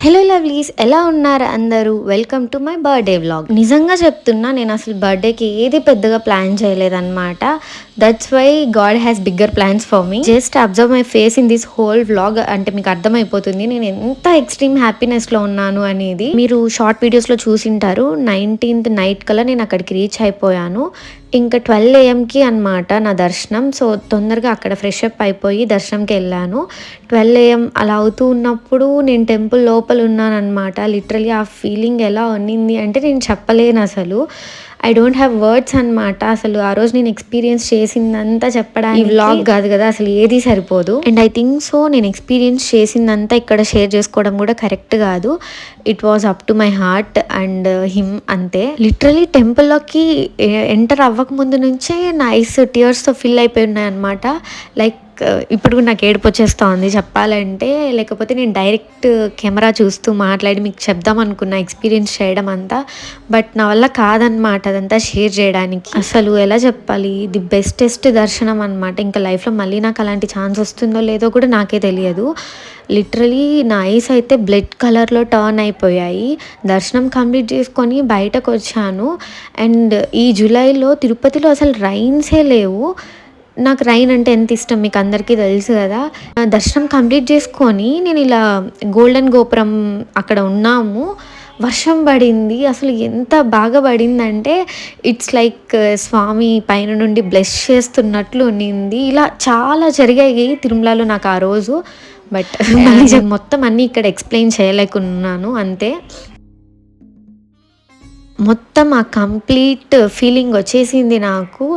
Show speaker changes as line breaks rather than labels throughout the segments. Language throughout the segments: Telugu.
హలో లవ్లీస్, ఎలా ఉన్నారు అందరూ? Welcome to my birthday vlog. నిజంగా చెప్తున్నా, నేను అసలు బర్త్డేకి ఏది పెద్దగా ప్లాన్ చేయలేదన్నమాట. That's why God has bigger plans for me. Just observe my face in this whole vlog, అంటే మీకు అర్థమైపోతుంది నేను ఎంత ఎక్స్ట్రీమ్ హ్యాపీనెస్లో ఉన్నాను అనేది. మీరు షార్ట్ వీడియోస్లో చూసింటారు. 19th నైట్ కల్లా నేను అక్కడికి రీచ్ అయిపోయాను. ఇంకా 12 AM అనమాట నా దర్శనం. సో తొందరగా అక్కడ ఫ్రెష్ అప్ అయిపోయి దర్శనంకి వెళ్ళాను. 12 AM అలా అవుతూ ఉన్నప్పుడు నేను టెంపుల్ లోపల ఉన్నానన్నమాట. లిటరలీ ఆ ఫీలింగ్ ఎలా ఉన్నింది అంటే నేను చెప్పలేను అసలు. ఐ డోంట్ హ్యావ్ వర్డ్స్ అనమాట. అసలు ఆ రోజు నేను ఎక్స్పీరియన్స్ చేసిందంతా చెప్పడానికి ఈ వ్లాగ్ కాదు కదా, అసలు ఏది సరిపోదు. అండ్ ఐ థింక్ సో నేను ఎక్స్పీరియన్స్ చేసిందంతా ఇక్కడ షేర్ చేసుకోవడం కూడా కరెక్ట్ కాదు. It was up to my heart and him అంతే. లిటరలీ టెంపుల్లోకి ఎంటర్ అవ్వక ముందు నుంచే నా ఐస్ టీయర్స్తో ఫిల్ అయిపోయి ఉన్నాయి అనమాట. లైక్ ఇప్పుడు నాకు ఏడుపు వచ్చేస్తూ ఉంది చెప్పాలంటే. లేకపోతే నేను డైరెక్ట్ కెమెరా చూస్తూ మాట్లాడి మీకు చెప్దాం అనుకున్న ఎక్స్పీరియన్స్ చేయడం అంతా. బట్ నా వల్ల కాదనమాట అదంతా షేర్ చేయడానికి. అసలు ఎలా చెప్పాలి, ది బెస్టెస్ట్ దర్శనం అనమాట. ఇంకా లైఫ్లో మళ్ళీ నాకు అలాంటి ఛాన్స్ వస్తుందో లేదో కూడా నాకే తెలియదు. లిటరలీ నా ఐస్ అయితే బ్లడ్ కలర్లో టర్న్ అయిపోయాయి. దర్శనం కంప్లీట్ చేసుకొని బయటకు వచ్చాను. అండ్ ఈ జూలైలో తిరుపతిలో అసలు రైన్సే లేవు. నాకు రైన్ అంటే ఎంత ఇష్టం మీకు అందరికీ తెలుసు కదా. దర్శనం కంప్లీట్ చేసుకొని నేను ఇలా గోల్డెన్ గోపురం అక్కడ ఉన్నాము. వర్షం పడింది. అసలు ఎంత బాగా పడిందంటే ఇట్స్ లైక్ స్వామి పైన నుండి బ్లెస్ చేస్తున్నట్లు ఉన్నింది. ఇలా చాలా జరిగాయి తిరుమలలో నాకు ఆ రోజు. బట్ మొత్తం అన్నీ ఇక్కడ ఎక్స్ప్లెయిన్ చేయలేకున్నాను అంతే. మొత్తం ఆ కంప్లీట్ ఫీలింగ్ వచ్చేసింది నాకు.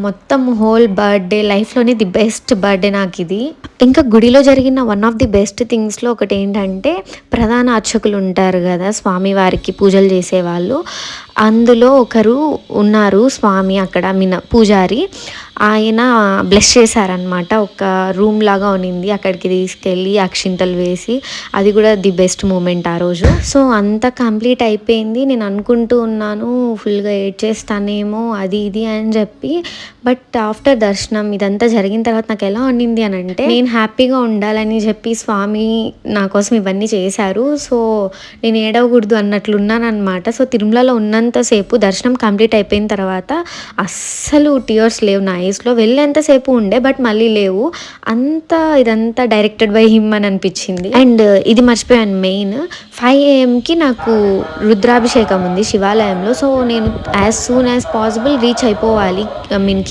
మొత్తం హోల్ బర్త్డే లైఫ్లోనే ది బెస్ట్ బర్త్డే నాకు ఇది. ఇంకా గుడిలో జరిగిన వన్ ఆఫ్ ది బెస్ట్ థింగ్స్లో ఒకటి ఏంటంటే, ప్రధాన అర్చకులు ఉంటారు కదా స్వామివారికి పూజలు చేసేవాళ్ళు. అందులో ఒకరు ఉన్నారు స్వామి అక్కడ పూజారి. ఆయన బ్లెస్ చేశారనమాట. ఒక రూమ్ లాగా ఉన్నింది, అక్కడికి తీసుకెళ్ళి అక్షింతలు వేసి. అది కూడా ది బెస్ట్ మూమెంట్ ఆ రోజు. సో అంతా కంప్లీట్ అయిపోయింది. నేను అనుకుంటూ ఉన్నాను ఫుల్గా ఏడ్చేస్తానేమో అది ఇది అని చెప్పి. బట్ ఆఫ్టర్ దర్శనం ఇదంతా జరిగిన తర్వాత నాకు ఎలా ఉన్నింది అని అంటే, నేను హ్యాపీగా ఉండాలని చెప్పి స్వామి నా కోసం ఇవన్నీ చేశారు. సో నేను ఏడవకూడదు అన్నట్లున్నాను అనమాట. సో తిరుమలలో ఉన్నంతసేపు దర్శనం కంప్లీట్ అయిపోయిన తర్వాత అస్సలు టీయర్స్ లేవు నా ఐస్లో. వెళ్ళేంతసేపు ఉండే బట్ మళ్ళీ లేవు. ఇదంతా డైరెక్టెడ్ బై హిమ్ అని అనిపించింది. అండ్ ఇది మర్చిపోయాను, మెయిన్ 5 AM నాకు రుద్రాభిషేకం ఉంది శివాలయంలో. సో నేను as soon as possible reach అయిపోవాలి,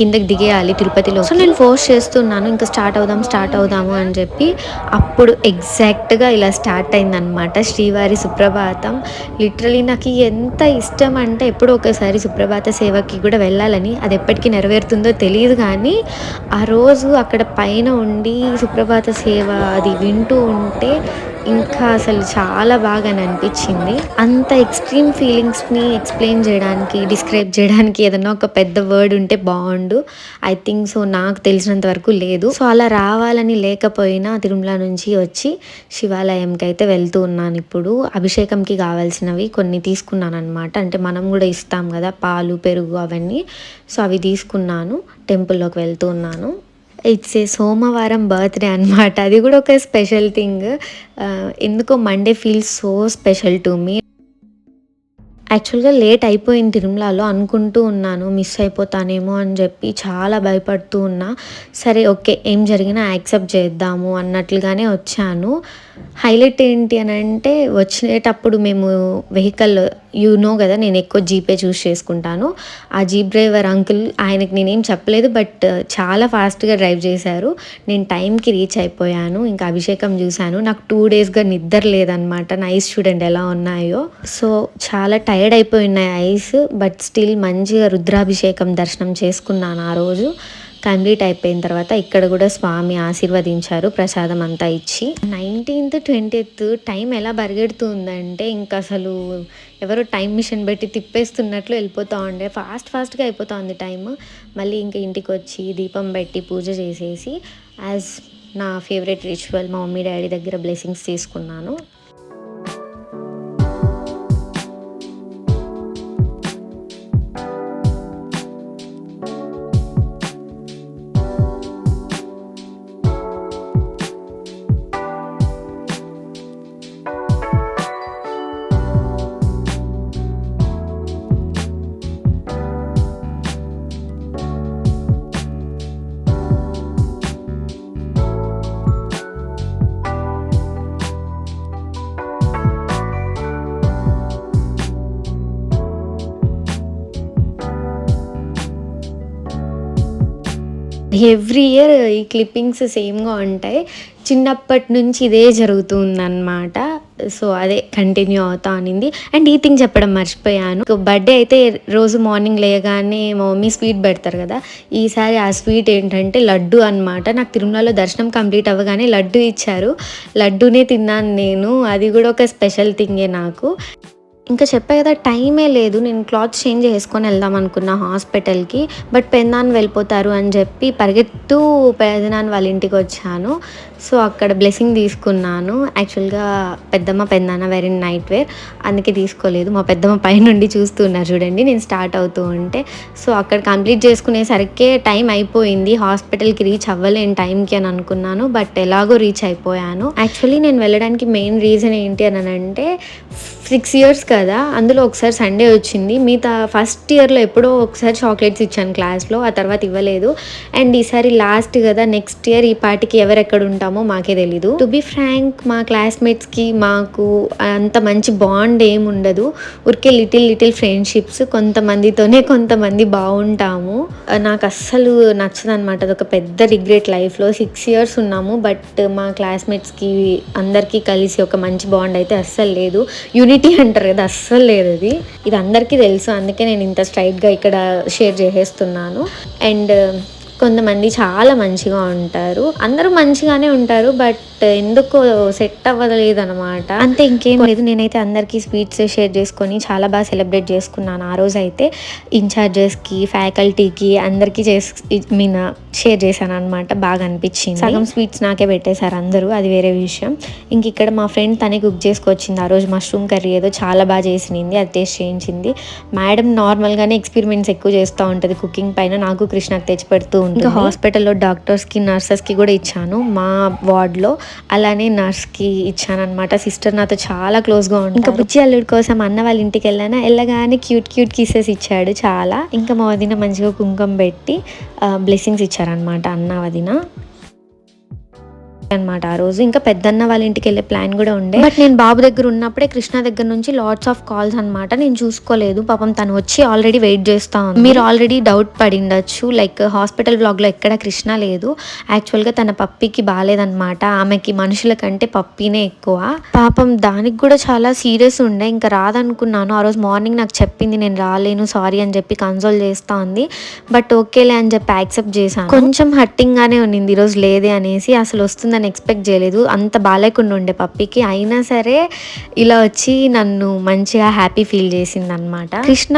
కిందకి దిగేయాలి తిరుపతిలో. సో నేను ఫోర్స్ చేస్తున్నాను ఇంకా స్టార్ట్ అవుదాము అని చెప్పి. అప్పుడు ఎగ్జాక్ట్గా ఇలా స్టార్ట్ అయిందనమాట శ్రీవారి సుప్రభాతం. లిటరలీ నాకు ఎంత ఇష్టం అంటే, ఎప్పుడో ఒకసారి సుప్రభాత సేవకి కూడా వెళ్ళాలని. అది ఎప్పటికీ నెరవేరుతుందో తెలియదు కానీ ఆ రోజు అక్కడ పైన ఉండి సుప్రభాత సేవ అది వింటూ ఉంటే ఇంకా అసలు చాలా బాగా అనిపించింది. అంత ఎక్స్ట్రీమ్ ఫీలింగ్స్ని ఎక్స్ప్లెయిన్ చేయడానికి, డిస్క్రైబ్ చేయడానికి ఏదన్నా ఒక పెద్ద వర్డ్ ఉంటే బాగుండు. ఐ థింక్ సో, నాకు తెలిసినంత వరకు లేదు. సో అలా రావాలని లేకపోయినా తిరుమల నుంచి వచ్చి శివాలయంకి అయితే వెళ్తూ ఉన్నాను. ఇప్పుడు అభిషేకంకి కావాల్సినవి కొన్ని తీసుకున్నాను అనమాట. అంటే మనం కూడా ఇస్తాం కదా పాలు, పెరుగు అవన్నీ. సో అవి తీసుకున్నాను, టెంపుల్లోకి వెళ్తూ ఉన్నాను. ఇట్స్ ఏ సోమవారం బర్త్డే అనమాట. అది కూడా ఒక స్పెషల్ థింగ్. ఎందుకో Monday feels so special to me. యాక్చువల్గా లేట్ అయిపోయింది తిరుమలలో. అనుకుంటూ ఉన్నాను మిస్ అయిపోతానేమో అని చెప్పి చాలా భయపడుతూ ఉన్నా. సరే ఓకే, ఏం జరిగినా యాక్సెప్ట్ చేద్దాము అన్నట్లుగానే వచ్చాను. హైలైట్ ఏంటి అని అంటే, వచ్చేటప్పుడు మేము వెహికల్ కదా, నేను ఎక్కువ జీపే చూస్ చేసుకుంటాను. ఆ జీప్ డ్రైవర్ అంకుల్, ఆయనకి నేనేం చెప్పలేదు బట్ చాలా ఫాస్ట్గా డ్రైవ్ చేశారు. నేను టైంకి రీచ్ అయిపోయాను. ఇంకా అభిషేకం చూశాను. నాకు 2 daysగా నిద్ర లేదనమాట. నా ఐస్ చూడండి ఎలా ఉన్నాయో. సో చాలా టైర్డ్ అయిపోయి ఉన్నాయి ఐస్. బట్ స్టిల్ మంచిగా రుద్రాభిషేకం దర్శనం చేసుకున్నాను ఆ రోజు. కంప్లీట్ అయిపోయిన తర్వాత ఇక్కడ కూడా స్వామి ఆశీర్వదించారు ప్రసాదం అంతా ఇచ్చి. 19th 20th టైం ఎలా పరిగెడుతుందంటే, ఇంకా అసలు ఎవరో టైం మిషన్ పెట్టి తిప్పేస్తున్నట్లు వెళ్ళిపోతూ ఉండే. ఫాస్ట్గా అయిపోతూ ఉంది టైం. మళ్ళీ ఇంకా ఇంటికి వచ్చి దీపం పెట్టి పూజ చేసేసి యాజ్ నా ఫేవరెట్ రిచువల్ మా మమ్మీ డాడీ దగ్గర బ్లెస్సింగ్స్ తీసుకున్నాను. ఎవ్రీ ఇయర్ ఈ క్లిప్పింగ్స్ సేమ్‌గా ఉంటాయి. చిన్నప్పటి నుంచి ఇదే జరుగుతుందనమాట. సో, అదే కంటిన్యూ అవుతా ఉన్నింది. అండ్ ఈ థింగ్ చెప్పడం మర్చిపోయాను. బర్త్‌డే అయితే రోజు మార్నింగ్ లేయగానే మా మమ్మీ స్వీట్ పెడతారు కదా! ఈసారి ఆ స్వీట్ ఏంటంటే లడ్డు అనమాట. నాకు తిరుమలలో దర్శనం కంప్లీట్ అవ్వగానే లడ్డు ఇచ్చారు. లడ్డూనే తిన్నాను నేను. అది కూడా ఒక స్పెషల్ థింగే నాకు. ఇంకా చెప్పా కదా టైమే లేదు. నేను క్లాత్స్ చేంజ్ చేసుకొని వెళ్దాం అనుకున్నా హాస్పిటల్‌కి. బట్ పెదనాన్న వెళ్ళిపోతారు అని చెప్పి పరిగెత్తు పెదనాన్న వాళ్ళ ఇంటికి వచ్చాను. సో, అక్కడ బ్లెస్సింగ్ తీసుకున్నాను. యాక్చువల్‌గా పెద్దమ్మ, పెదనాన్న వేర్ నైట్ వేర్. అందుకే తీసుకోలేదు. మా పెద్దమ్మ పైనుండి చూస్తూ ఉన్నారు చూడండి నేను స్టార్ట్ అవుతూ ఉంటే. సో, అక్కడ కంప్లీట్ చేసుకునేసరికే టైం అయిపోయింది. హాస్పిటల్‌కి రీచ్ అవ్వలేను టైంకి అని అనుకున్నాను. బట్ ఎలాగో రీచ్ అయిపోయాను. యాక్చువల్లీ నేను వెళ్ళడానికి మెయిన్ రీజన్ ఏంటి అనంటే 6 ఇయర్స్ కదా! అందులో ఒకసారి సండే వచ్చింది. మిగతా ఫస్ట్ ఇయర్‌లో ఎప్పుడో ఒకసారి చాక్లెట్స్ ఇచ్చాను క్లాస్‌లో. ఆ తర్వాత ఇవ్వలేదు. అండ్ ఈసారి లాస్ట్ కదా! నెక్స్ట్ ఇయర్ ఈ పాటికి ఎవరెక్కడ ఉంటామో మాకే తెలీదు. టు బీ ఫ్రాంక్ మా క్లాస్‌మేట్స్‌కి మాకు అంత మంచి బాండ్ ఏమి ఉండదు. ఊరికే లిటిల్ ఫ్రెండ్‌షిప్స్. కొంతమంది బావుంటాము. నాకు అస్సలు నచ్చదనమాట. అదొక పెద్ద రిగ్రెట్ లైఫ్‌లో. 6 ఇయర్స్ ఉన్నాము. బట్ మా క్లాస్‌మేట్స్‌కి అందరికీ కలిసి ఒక మంచి బాండ్ అయితే అస్సలు లేదు. యూనిటీ అంటారు కదా! అస్సలు లేదు అది. ఇది అందరికీ తెలుసు. అందుకే నేను ఇంత స్ట్రెయిట్‌గా ఇక్కడ షేర్ చేసేస్తున్నాను. అండ్ కొంతమంది చాలా మంచిగా ఉంటారు. అందరూ మంచిగానే ఉంటారు. బట్ ఎందుకో సెట్ అవ్వలేదనమాట. అంతే ఇంకేం లేదు. నేనైతే అందరికీ స్వీట్స్ షేర్ చేసుకొని చాలా బాగా సెలబ్రేట్ చేసుకున్నాను. ఆ రోజైతే ఇన్ఛార్జెస్‌కి, ఫ్యాకల్టీకి అందరికీ షేర్ చేశాను అనమాట. బాగా అనిపించింది. సగం స్వీట్స్ నాకే పెట్టేశారు అందరూ. అది వేరే విషయం. ఇంక ఇక్కడ మా ఫ్రెండ్ తనే కుక్ చేసుకొచ్చింది. ఆ రోజు మష్రూమ్ కర్రీ ఏదో చాలా బాగా చేసింది. అది టేస్ట్ చేయించింది. మేడం నార్మల్‌గానే ఎక్స్పెరిమెంట్స్ ఎక్కువ చేస్తూ ఉంటుంది కుకింగ్ పైన. నాకు కృష్ణకి తెచ్చి పెడుతూ ఉంటుంది. ఇంకా హాస్పిటల్‌లో డాక్టర్స్‌కి, నర్సెస్‌కి కూడా ఇచ్చాను. మా వార్డ్‌లో అలానే నర్స్‌కి ఇచ్చాననమాట. సిస్టర్ నాతో చాలా క్లోజ్‌గా ఉంటారు. ఇంకా బుజ్జి అల్లుడి కోసం అన్న వాళ్ళ ఇంటికి వెళ్ళగానే క్యూట్ కిసెస్ ఇచ్చాడు చాలా. ఇంకా మా వదిన మంచిగా కుంకుమ పెట్టి బ్లెస్సింగ్స్ ఇచ్చారనమాట అన్న వదిన అనమాట. ఆ రోజు ఇంకా పెద్దన్న వాళ్ళ ఇంటికి వెళ్ళే ప్లాన్ కూడా ఉండే. బట్ నేను బాబు దగ్గర ఉన్నప్పుడే కృష్ణ దగ్గర నుంచి లాట్స్ ఆఫ్ కాల్స్ అనమాట. నేను చూసుకోలేదు. పాపం తను వచ్చి ఆల్రెడీ వెయిట్ చేస్తా ఉంది. మీరు ఆల్రెడీ డౌట్ పడిండొచ్చు. లైక్ హాస్పిటల్ వ్లాగ్లో ఎక్కడ కృష్ణ లేదు. యాక్చువల్గా తన పప్పికి బాగాలేదనమాట. ఆమెకి మనుషుల కంటే పప్పీనే ఎక్కువ. పాపం దానికి కూడా చాలా సీరియస్ ఉండే. ఇంకా రాదనుకున్నాను. ఆ రోజు మార్నింగ్ నాకు చెప్పింది నేను రాలేను సారీ అని చెప్పి కన్సోల్ చేస్తా ఉంది. బట్ ఓకేలే అని చెప్పి యాక్సెప్ట్ చేశాను. కొంచెం హట్టింగ్ గానే ఉన్నింది ఈరోజు లేదే అనేసి. అసలు వస్తుందని ఎక్స్పెక్ట్ చేయలేదు. అంత బాగాలేకుండా ఉండే పప్పికి. అయినా సరే ఇలా వచ్చి నన్ను మంచిగా హ్యాపీ ఫీల్ చేసింది అనమాట. కృష్ణ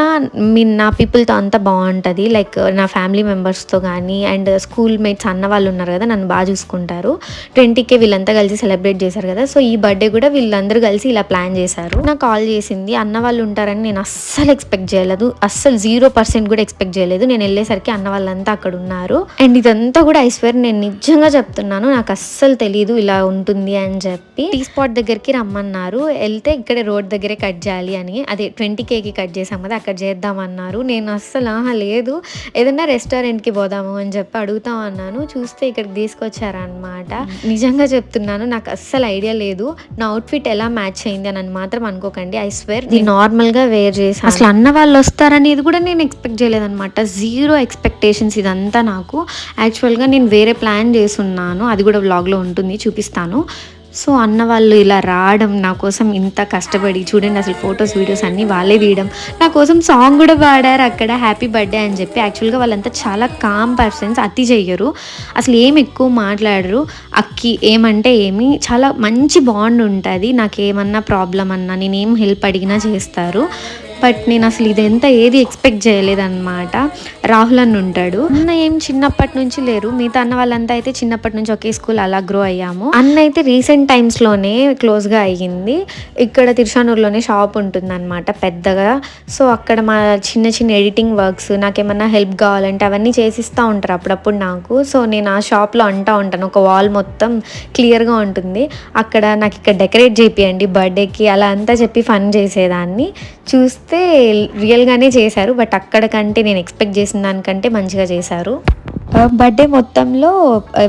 నా పీపుల్తో అంతా బాగుంటుంది. లైక్ నా ఫ్యామిలీ మెంబర్స్తో కానీ అండ్ స్కూల్ మేట్స్ అన్న వాళ్ళు ఉన్నారు కదా నన్ను బాగా చూసుకుంటారు. 20కే వీళ్ళంతా కలిసి సెలబ్రేట్ చేశారు కదా. సో ఈ బర్త్డే కూడా వీళ్ళందరూ కలిసి ఇలా ప్లాన్ చేశారు. నాకు కాల్ చేసింది. అన్న వాళ్ళు ఉంటారని నేను అస్సలు ఎక్స్పెక్ట్ చేయలేదు. అస్సలు 0% కూడా ఎక్స్పెక్ట్ చేయలేదు. నేను వెళ్ళేసరికి అన్న వాళ్ళంతా అక్కడ ఉన్నారు. అండ్ ఇదంతా కూడా ఐశ్వర్య నేను నిజంగా చెప్తున్నాను. నాకు అస్సలు తెలీదు ఇలా ఉంటుంది అని చెప్పి. టీ స్పాట్ దగ్గరికి రమ్మన్నారు. వెళ్తే ఇక్కడే రోడ్ దగ్గరే కట్ చేయాలి అని. అదే 20Kకి కట్ చేసాం కదా అక్కడ చేద్దామన్నారు. నేను అస్సలు లేదు ఏదైనా రెస్టారెంట్కి పోదాము అని చెప్పి అడుగుతాం అన్నాను. చూస్తే ఇక్కడికి తీసుకొచ్చారనమాట. నిజంగా చెప్తున్నాను నాకు అస్సలు ఐడియా లేదు. నా అవుట్ఫిట్ ఎలా మ్యాచ్ అయింది అని మాత్రం అనుకోకండి. ఐ స్వేర్ ఇది నార్మల్గా వేర్ చేసాను. అసలు అన్న వాళ్ళు వస్తారనేది కూడా నేను ఎక్స్పెక్ట్ చేయలేదన్నమాట. 0 ఎక్స్పెక్టేషన్స్ ఇదంతా నాకు. యాక్చువల్గా నేను వేరే ప్లాన్ చేసున్నాను. అది కూడా వ్లాగ్లో ఉంటుంది చూపిస్తాను. సో అన్న వాళ్ళు ఇలా రావడం నా కోసం ఇంత కష్టపడి చూడండి అసలు ఫొటోస్ వీడియోస్ అన్నీ వాళ్ళే తీయడం నా కోసం సాంగ్ కూడా పాడారు అక్కడ హ్యాపీ బర్త్డే అని చెప్పి. యాక్చువల్గా వాళ్ళంతా చాలా కామ్ పర్సన్స్. అతి చెయ్యరు అసలు ఏం ఎక్కువ మాట్లాడరు. అక్కి ఏమంటే ఏమి చాలా మంచి బాండ్ ఉంటుంది. నాకు ఏమన్నా ప్రాబ్లం అన్నా నేనేం హెల్ప్ అడిగినా చేస్తారు. బట్ నేను అసలు ఇదంతా ఏది ఎక్స్పెక్ట్ చేయలేదన్నమాట. రాహుల్ అన్న ఉంటాడు. అన్న ఏం చిన్నప్పటి నుంచి లేరు. మిగతా అన్న వాళ్ళంతా అయితే చిన్నప్పటి నుంచి ఒకే స్కూల్ అలా గ్రో అయ్యాము. అన్న అయితే రీసెంట్ టైమ్స్లోనే క్లోజ్గా అయ్యింది. ఇక్కడ తిరుచానూరులోనే షాప్ ఉంటుందన్నమాట పెద్దగా. సో అక్కడ మా చిన్న ఎడిటింగ్ వర్క్స్ నాకేమన్నా హెల్ప్ కావాలంటే అవన్నీ చేసిస్తూ ఉంటారు అప్పుడప్పుడు నాకు. సో నేను ఆ షాప్లో అంటూ ఉంటాను. ఒక వాల్ మొత్తం క్లియర్గా ఉంటుంది. అక్కడ నాకు ఇక్కడ డెకరేట్ చేపియండి బర్త్డేకి అలా అంతా చెప్పి ఫన్ చేసేదాన్ని. చూస్తే అయితే రియల్గానే చేశారు, బట్ అక్కడ కంటే నేను ఎక్స్పెక్ట్ చేసిన దానికంటే మంచిగా చేశారు. బర్త్డే మొత్తంలో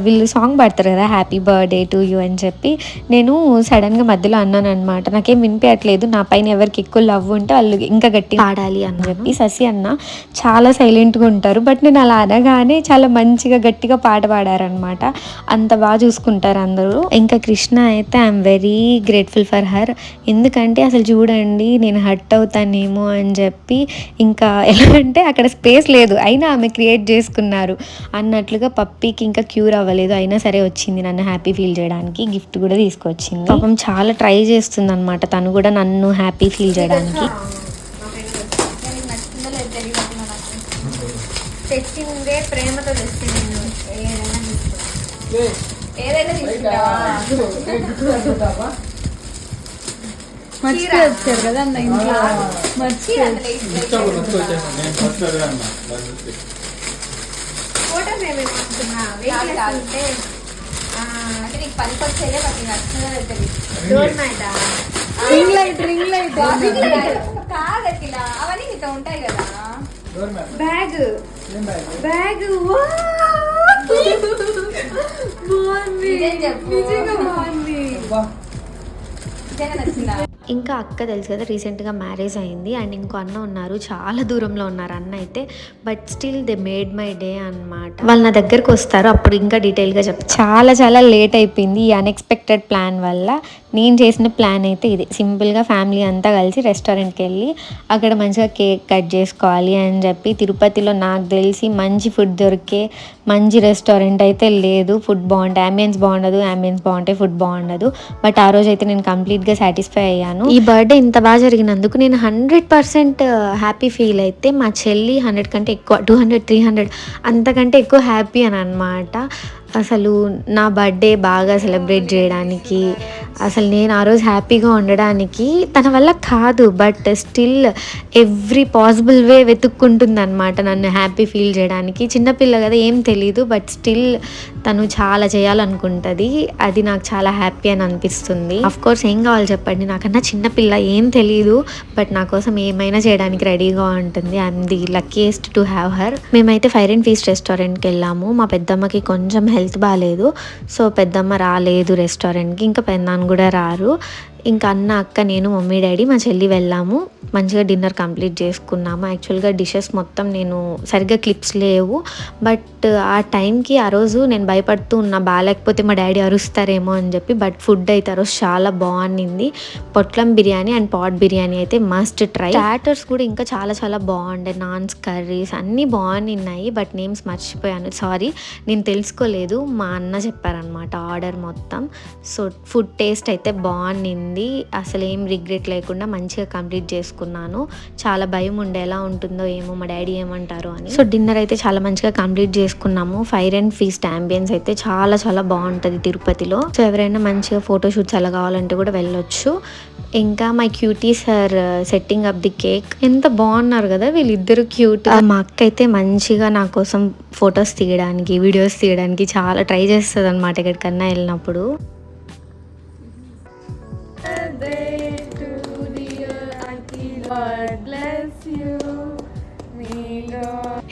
వీళ్ళు సాంగ్ పాడతారు కదా, హ్యాపీ బర్త్డే టు యూ అని చెప్పి. నేను సడన్గా మధ్యలో అన్నాను అనమాట, నాకేం వినిపించట్లేదు, నా పైన ఎవరికి ఎక్కువ లవ్ ఉంటే వాళ్ళు ఇంకా గట్టిగా పాడాలి అని చెప్పి. శశి అన్న చాలా సైలెంట్గా ఉంటారు, బట్ నేను అలా అనగానే చాలా మంచిగా గట్టిగా పాట పాడారనమాట. అంత బాగా చూసుకుంటారు అందరూ. ఇంకా కృష్ణ అయితే I'm very grateful for her. ఎందుకంటే అసలు చూడండి, నేను హర్ట్ అవుతానేమో అని చెప్పి, ఇంకా ఎలా అంటే అక్కడ స్పేస్ లేదు అయినా ఆమె క్రియేట్ చేసుకున్నారు అన్నట్లుగా. పప్పీకి ఇంకా క్యూర్ అవ్వలేదు, అయినా సరే వచ్చింది నన్ను హ్యాపీ ఫీల్ చేయడానికి. గిఫ్ట్ కూడా తీసుకొచ్చింది. పాపం చాలా ట్రై చేస్తుంది అనమాట తను కూడా నన్ను హ్యాపీ ఫీల్ చేయడానికి.
తెచ్చిందే ప్రేమతో తెచ్చింది. ఏదైనా మర్చిపోయి వచ్చారు కదా అన్న ఇంట్లో. ఫోటోస్ ఏమేమి అనుకున్నా అంటే నీకు పనికి వచ్చేదే బట్ నీకు నచ్చిందో తెలియదు. డోర్ మ్యాటా, రింగ్ లైట్ కాదు అఖిల, అవన్నీ నీతో ఉంటాయి కదా. బ్యాగ్ బాగుంది, నిజంగా బాగుంది.
ఇంకా అక్క తెలుసు కదా, రీసెంట్గా మ్యారేజ్ అయింది. అండ్ ఇంకో అన్న ఉన్నారు, చాలా దూరంలో ఉన్నారు అన్న అయితే, but still they made my day అనమాట. వాళ్ళు నా దగ్గరకు వస్తారు, అప్పుడు ఇంకా డీటెయిల్గా చెప్తాను. చాలా లేట్ అయిపోయింది ఈ అన్ఎక్స్పెక్టెడ్ ప్లాన్ వల్ల. నేను చేసిన ప్లాన్ అయితే ఇది, సింపుల్గా ఫ్యామిలీ అంతా కలిసి రెస్టారెంట్కి వెళ్ళి అక్కడ మంచిగా కేక్ కట్ చేసుకోవాలి అని చెప్పి. తిరుపతిలో నాకు తెలిసి మంచి ఫుడ్ దొరికే మంచి రెస్టారెంట్ అయితే లేదు. ఫుడ్ బాగుంటాయి, అంబియన్స్ బాగుండదు, అంబియన్స్ బాగుంటాయి, ఫుడ్ బాగుండదు. బట్ ఆ రోజు అయితే నేను కంప్లీట్గా సాటిస్ఫై అయ్యాను. ఈ బర్త్డే ఇంత బాగా జరిగినందుకు నేను 100% హ్యాపీ ఫీల్ అయితే. మా చెల్లి 100 కంటే ఎక్కువ, 200 300 అంతకంటే ఎక్కువ హ్యాపీ అని అనమాట. అసలు నా బర్త్డే బాగా సెలబ్రేట్ చేయడానికి, అసలు నేను ఆ రోజు హ్యాపీగా ఉండడానికి తన వల్ల కాదు, but still every possible way వెతుక్కుంటుంది అనమాట నన్ను హ్యాపీ ఫీల్ చేయడానికి. చిన్నపిల్ల కదా, ఏం తెలీదు, బట్ స్టిల్ తను చాలా చేయాలనుకుంటుంది. అది నాకు చాలా హ్యాపీ అని అనిపిస్తుంది. అఫ్ కోర్స్ ఏం కావాలి చెప్పండి, నాకన్నా చిన్నపిల్ల, ఏం తెలీదు, బట్ నా కోసం ఏమైనా చేయడానికి రెడీగా ఉంటుంది. I'm the luckiest to have her. మేమైతే ఫైర్ అండ్ ఫీస్ట్ రెస్టారెంట్కి వెళ్ళాము. మా పెద్దమ్మకి కొంచెం హెల్త్ బాగాలేదు, సో పెద్దమ్మ రాలేదు రెస్టారెంట్కి, ఇంకా పెద్దనాన్న కూడా రారు. ఇంకా అన్న, అక్క, నేను, మమ్మీ, డాడీ, మా చెల్లి వెళ్ళాము. మంచిగా డిన్నర్ కంప్లీట్ చేసుకున్నాము. యాక్చువల్గా డిషెస్ మొత్తం నేను సరిగ్గా క్లిప్స్ లేవు, బట్ ఆ టైంకి ఆ రోజు నేను భయపడుతూ ఉన్నా బాగాలేకపోతే మా డాడీ అరుస్తారేమో అని చెప్పి. బట్ ఫుడ్ అయితే ఆ రోజు చాలా బాగుంది. పొట్లం బిర్యానీ అండ్ పాట్ బిర్యానీ అయితే మస్ట్ ట్రై. స్టార్టర్స్ కూడా ఇంకా చాలా బాగుండే, నాన్స్, కర్రీస్ అన్నీ బాగున్నాయి, బట్ నేమ్స్ మర్చిపోయాను, సారీ, నేను తెలుసుకోలేదు. మా అన్న చెప్పారనమాట ఆర్డర్ మొత్తం. సో ఫుడ్ టేస్ట్ అయితే బాగుంది, అసలు ఏం రిగ్రెట్ లేకుండా మంచిగా కంప్లీట్ చేసుకున్నాను. చాలా భయం ఉండే ఎలా ఉంటుందో ఏమో, మా డాడీ ఏమంటారో అని. సో డిన్నర్ అయితే చాలా మంచిగా కంప్లీట్ చేసుకున్నాము. ఫైర్ అండ్ ఫీస్ట్ అంబియన్స్ అయితే చాలా బాగుంటుంది తిరుపతిలో. సో ఎవరైనా మంచిగా ఫోటోషూట్స్ అలా కావాలంటే కూడా వెళ్ళొచ్చు. ఇంకా my cuties are setting up the cake. ఎంత బాగున్నారు కదా వీళ్ళిద్దరు, క్యూట్. మా అక్క అయితే మంచిగా నా కోసం ఫొటోస్ తీయడానికి, వీడియోస్ తీయడానికి చాలా ట్రై చేస్తుంది అనమాట ఎక్కడికన్నా వెళ్ళినప్పుడు.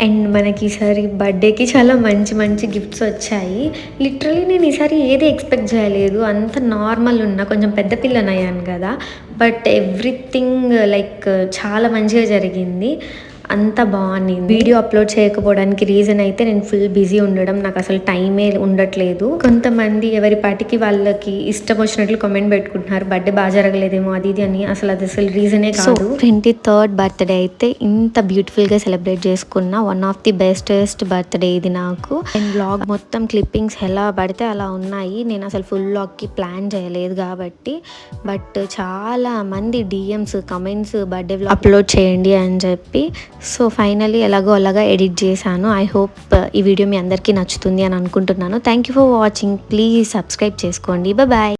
అండ్ మనకి ఈసారి బర్త్డేకి చాలా మంచి గిఫ్ట్స్ వచ్చాయి. లిటరలీ నేను ఈసారి ఏది ఎక్స్పెక్ట్ చేయలేదు, అంత నార్మల్ ఉన్నా, కొంచెం పెద్ద పిల్లనయ్యాను కదా, బట్ ఎవ్రీథింగ్ లైక్ చాలా మంచిగా జరిగింది. అంత బాగుంది. వీడియో అప్లోడ్ చేయకపోవడానికి రీజన్ అయితే నేను ఫుల్ బిజీ ఉండడం, నాకు అసలు టైమే ఉండట్లేదు. కొంతమంది ఎవరి పాటికి వాళ్ళకి ఇష్టం వచ్చినట్లు కామెంట్ పెట్టుకుంటున్నారు, బర్త్డే బాగా జరగలేదేమో అది ఇది అని. అసలు రీజనే కాదు. 23rd బర్త్డే అయితే ఇంత బ్యూటిఫుల్గా సెలబ్రేట్ చేసుకున్న one of the bestest birthday ఇది నాకు. అండ్ వ్లాగ్ మొత్తం క్లిప్పింగ్స్ ఎలా పడితే అలా ఉన్నాయి, నేను అసలు ఫుల్ వ్లాగ్కి ప్లాన్ చేయలేదు కాబట్టి. బట్ చాలా మంది DMs, comments birthday vlog upload చేయండి అని చెప్పి. సో ఫైనలీ ఎలాగో అలాగా ఎడిట్ చేశాను. ఐ హోప్ ఈ వీడియో మీ అందరికీ నచ్చుతుంది అని అనుకుంటున్నాను. Thank you for watching. Please subscribe చేసుకోండి. బాయ్.